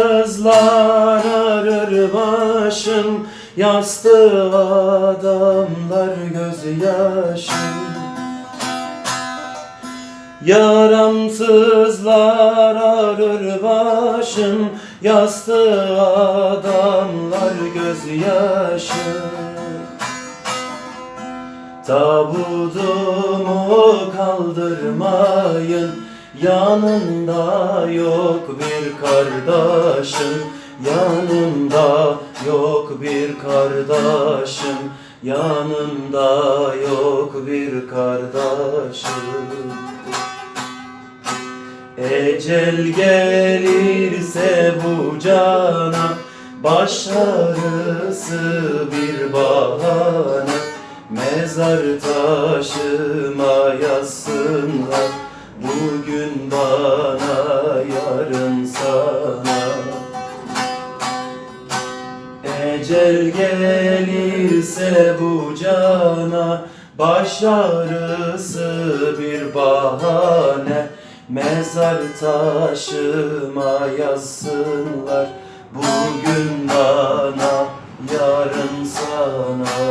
Yaramsızlar arır başım, yastığı adamlar gözyaşım. Yaramsızlar arır başım, yastığı adamlar gözyaşım. Tabutumu kaldırmayın, yanımda yok bir kardeşim, yanımda yok bir kardeşim, yanımda yok bir kardeşim. Ecel gelirse bu cana, baş ağrısı bir bahane. Mezar taşıma yazsınlar, bugün bana, yarın sana. Ecel gelirse bu cana, baş ağrısı bir bahane. Mezar taşıma yazsınlar, bugün bana, yarın sana.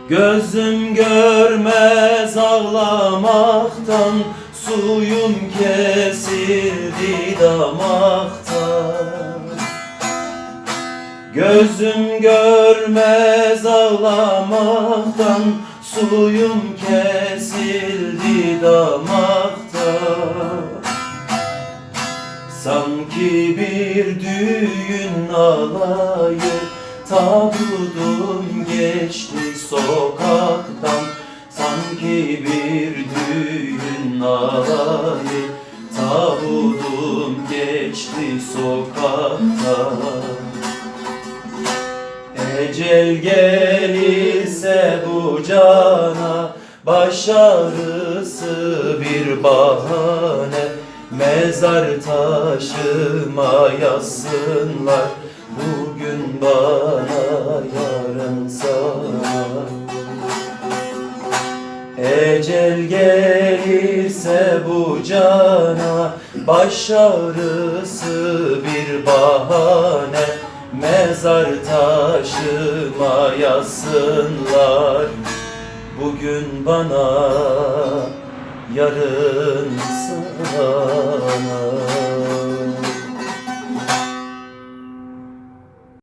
Gözüm görmez ağlamaktan, suyum kesildi damaktan. Gözüm görmez ağlamaktan, suyum kesildi damaktan. Sanki bir düğün alayı, tabutum geçti sokaktan. Sanki bir düğün alayı, tabutum geçti sokaktan. Ecel gelirse bu cana, baş ağrısı bir bahane. Mezar taşıma yazsınlar, bugün bana, yarın sana. Ecel gelirse bu cana, baş ağrısı bir bahane. Mezar taşıma yazsınlar, bugün bana, yarın sana.